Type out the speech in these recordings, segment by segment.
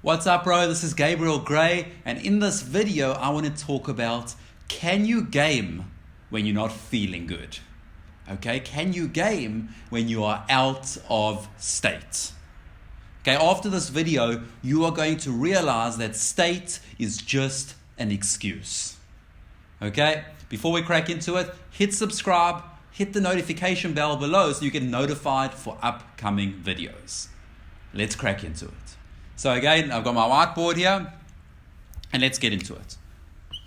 What's up, bro? This is Gabriel Gray, and in this video I want to talk about, can you game when you're not feeling good? Okay, can you game when you are out of state? Okay, after this video you are going to realize that state is just an excuse. Okay, before we crack into it, hit subscribe, hit the notification bell below so you get notified for upcoming videos. Let's crack into it. So again, I've got my whiteboard here, and let's get into it.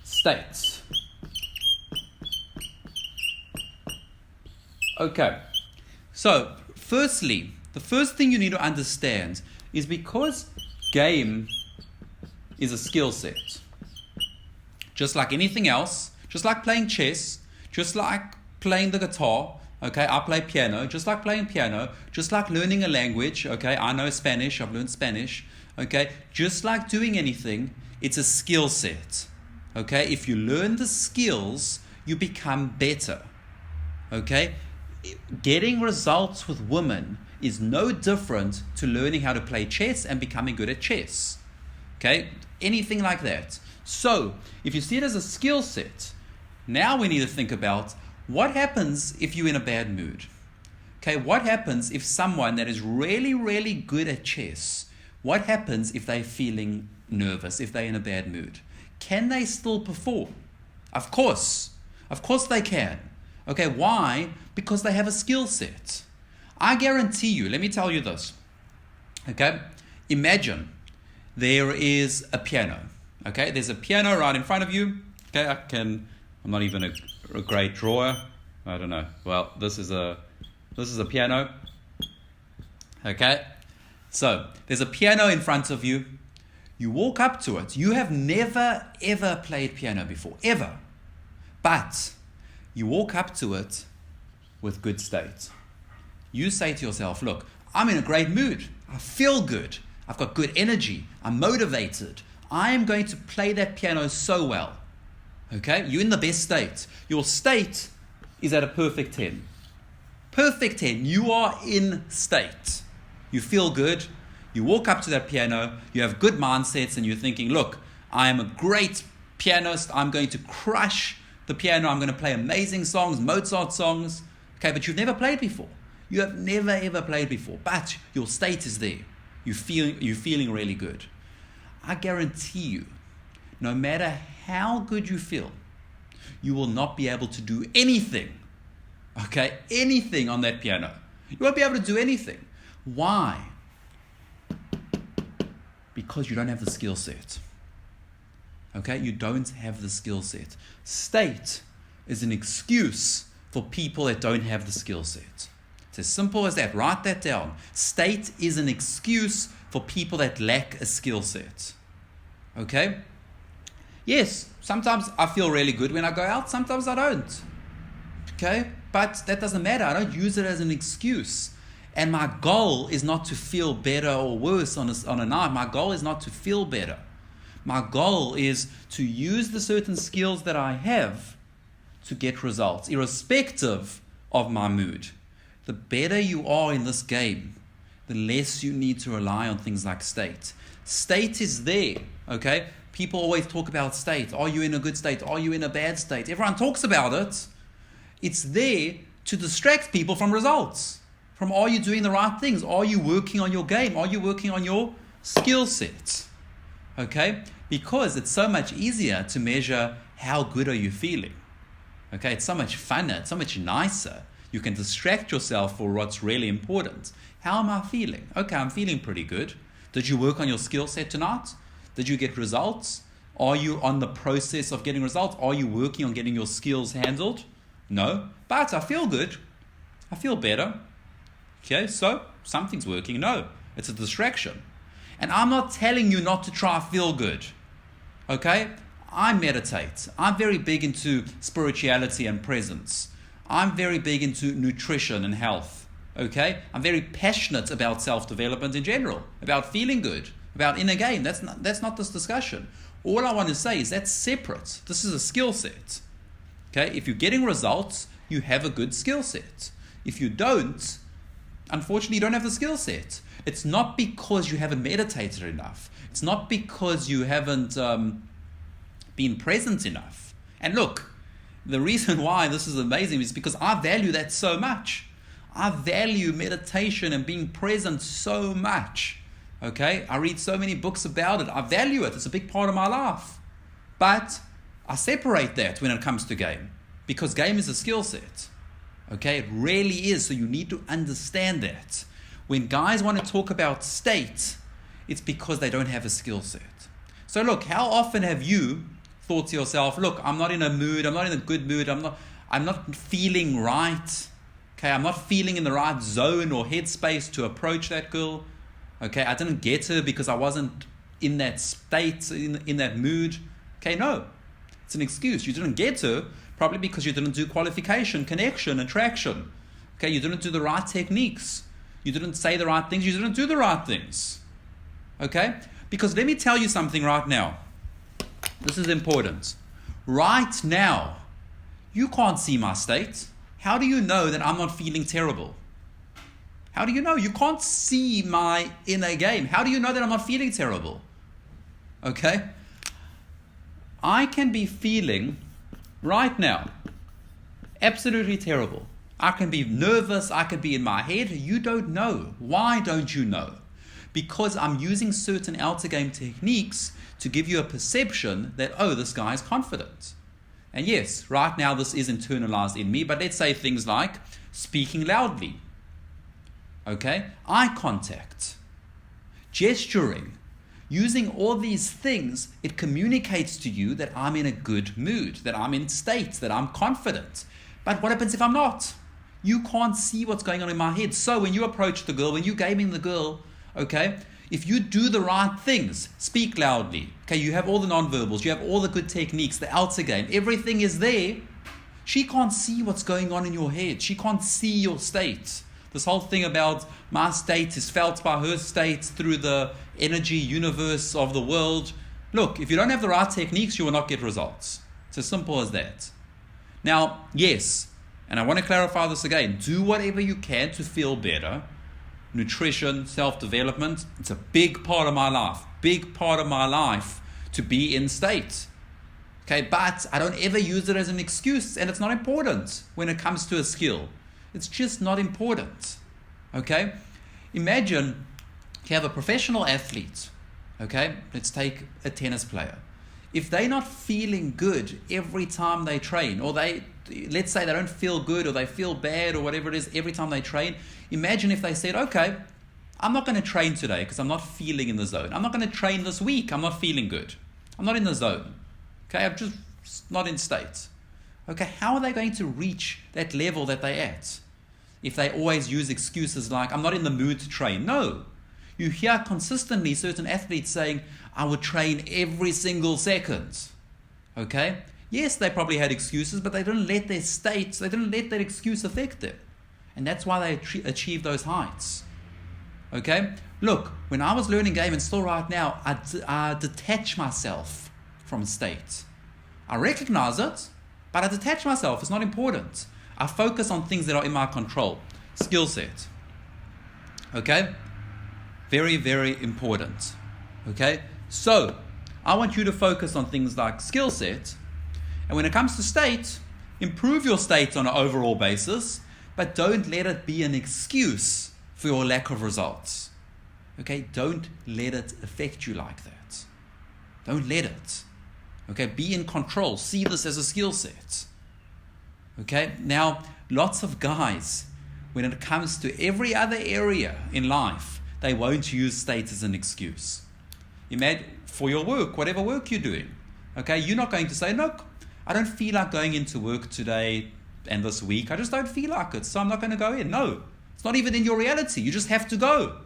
States. Okay, so firstly, the first thing you need to understand is because game is a skill set, just like anything else, just like playing chess, just like playing the guitar, okay, I play piano, just like playing piano, just like learning a language, okay, I know Spanish, I've learned Spanish, okay, just like doing anything, it's a skill set, okay, if you learn the skills, you become better, okay, getting results with women is no different to learning how to play chess and becoming good at chess, okay, anything like that. So, if you see it as a skill set, now we need to think about what happens if you're in a bad mood? Okay, what happens if someone that is really, really good at chess, what happens if they're feeling nervous, if they're in a bad mood? Can they still perform? Of course they can. Okay, why? Because they have a skill set. I guarantee you, let me tell you this. Okay, imagine there is a piano. Okay, there's a piano right in front of you. Okay, I'm not even a great drawer. I don't know. Well, this is a piano. Okay, so there's a piano in front of you. You walk up to it. You have never ever played piano before, ever. But you walk up to it with good state. You say to yourself, look, I'm in a great mood. I feel good. I've got good energy. I'm motivated. I am going to play that piano so well. Okay, you're in the best state. Your state is at a perfect 10. Perfect 10. You are in state. You feel good. You walk up to that piano. You have good mindsets and you're thinking, look, I am a great pianist. I'm going to crush the piano. I'm going to play amazing songs, Mozart songs. Okay, but you've never played before. You have never ever played before, but your state is there. You're feeling really good. I guarantee you, no matter how good you feel, you will not be able to do anything, okay, anything on that piano. You won't be able to do anything. Why? Because you don't have the skill set. Okay, you don't have the skill set. State is an excuse for people that don't have the skill set. It's as simple as that. Write that down. State is an excuse for people that lack a skill set. Okay? Yes, sometimes I feel really good when I go out, sometimes I don't. Okay? But that doesn't matter. I don't use it as an excuse. And my goal is not to feel better or worse on a night. My goal is not to feel better. My goal is to use the certain skills that I have to get results, irrespective of my mood. The better you are in this game, the less you need to rely on things like state. State is there, okay? People always talk about state. Are you in a good state? Are you in a bad state? Everyone talks about it. It's there to distract people from results. From, are you doing the right things? Are you working on your game? Are you working on your skill set? Okay? Because it's so much easier to measure how good are you feeling. Okay? It's so much funner. It's so much nicer. You can distract yourself for what's really important. How am I feeling? Okay, I'm feeling pretty good. Did you work on your skill set tonight? Did you get results? Are you on the process of getting results? Are you working on getting your skills handled? No, but I feel good. I feel better. Okay, so something's working. No, it's a distraction. And I'm not telling you not to try feel good. Okay, I meditate. I'm very big into spirituality and presence. I'm very big into nutrition and health, okay? I'm very passionate about self-development in general, about feeling good, about inner game. That's not this discussion. All I want to say is that's separate. This is a skill set, okay? If you're getting results, you have a good skill set. If you don't, unfortunately, you don't have the skill set. it's not because you haven't meditated enough. It's not because you haven't been present enough. And look, the reason why this is amazing is because I value that so much. I value meditation and being present so much. Okay, I read so many books about it. I value it. It's a big part of my life. But I separate that when it comes to game, because game is a skill set. Okay, it really is. So you need to understand that. When guys want to talk about state, it's because they don't have a skill set. So look, how often have you thought to yourself, look, I'm not in a mood, I'm not in a good mood, I'm not feeling right. Okay, I'm not feeling in the right zone or headspace to approach that girl. Okay, I didn't get her because I wasn't in that state, in that mood. Okay, no, it's an excuse. You didn't get her probably because you didn't do qualification, connection, attraction. Okay, you didn't do the right techniques. You didn't say the right things. You didn't do the right things. Okay, because let me tell you something right now. This is important. Right now, you can't see my state. How do you know that I'm not feeling terrible? How do you know? You can't see my inner game. How do you know that I'm not feeling terrible? Okay? I can be feeling right now absolutely terrible. I can be nervous. I can be in my head. You don't know. Why don't you know? Because I'm using certain outer game techniques to give you a perception that, oh, this guy is confident. And yes, right now this is internalized in me, but let's say things like speaking loudly. Okay? Eye contact, gesturing, using all these things, it communicates to you that I'm in a good mood, that I'm in state, that I'm confident. But what happens if I'm not? You can't see what's going on in my head. So when you approach the girl, when you're gaming the girl, okay, if you do the right things, speak loudly, okay, you have all the nonverbals, you have all the good techniques, the outer game, everything is there, she can't see what's going on in your head. She can't see your state. This whole thing about my state is felt by her state through the energy universe of the world. Look, if you don't have the right techniques, you will not get results. It's as simple as that. Now, yes, and I want to clarify this again, do whatever you can to feel better. Nutrition, self-development, it's a big part of my life to be in state. Okay, but I don't ever use it as an excuse, and it's not important when it comes to a skill. It's just not important. Okay? Imagine you have a professional athlete. Okay? Let's take a tennis player. If they're not feeling good every time they train, or let's say they don't feel good or they feel bad or whatever it is every time they train, imagine if they said, okay, I'm not going to train today because I'm not feeling in the zone. I'm not going to train this week. I'm not feeling good. I'm not in the zone. Okay, I'm just not in state. Okay, how are they going to reach that level that they're at if they always use excuses like, I'm not in the mood to train? No. You hear consistently certain athletes saying, I would train every single second. Okay? Yes, they probably had excuses, but they didn't let their states, they didn't let that excuse affect them. And that's why they achieved those heights. Okay? Look, when I was learning game, and still right now, I detach myself from state. I recognize it, but I detach myself. It's not important. I focus on things that are in my control. Skill set. Okay? Very, very important. Okay? So, I want you to focus on things like skill set. And when it comes to state, improve your state on an overall basis, but don't let it be an excuse for your lack of results. Okay? Don't let it affect you like that. Don't let it. Okay? Be in control. See this as a skill set. Okay? Now, lots of guys, when it comes to every other area in life, they won't use state as an excuse. Imagine for your work, whatever work you're doing. Okay? You're not going to say, look, I don't feel like going into work today and this week. I just don't feel like it, so I'm not going to go in. No. It's not even in your reality. You just have to go.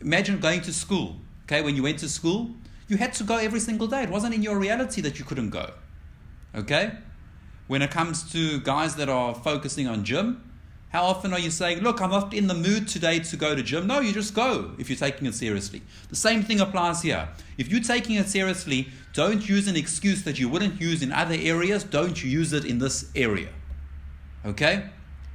Imagine going to school. Okay? When you went to school, you had to go every single day. It wasn't in your reality that you couldn't go. Okay? When it comes to guys that are focusing on gym, how often are you saying, look, I'm not in the mood today to go to gym? No, you just go if you're taking it seriously. The same thing applies here. If you're taking it seriously, don't use an excuse that you wouldn't use in other areas. Don't use it in this area. Okay?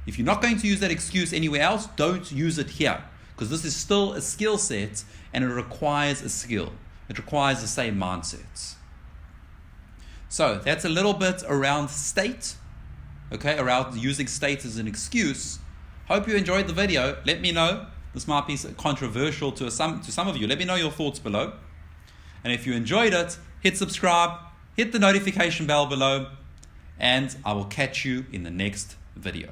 If you're not going to use that excuse anywhere else, don't use it here. because this is still a skill set and it requires a skill. It requires the same mindset. So that's a little bit around state, okay, around using state as an excuse. Hope you enjoyed the video. Let me know. This might be controversial to some of you. Let me know your thoughts below. And if you enjoyed it, hit subscribe, hit the notification bell below, and I will catch you in the next video.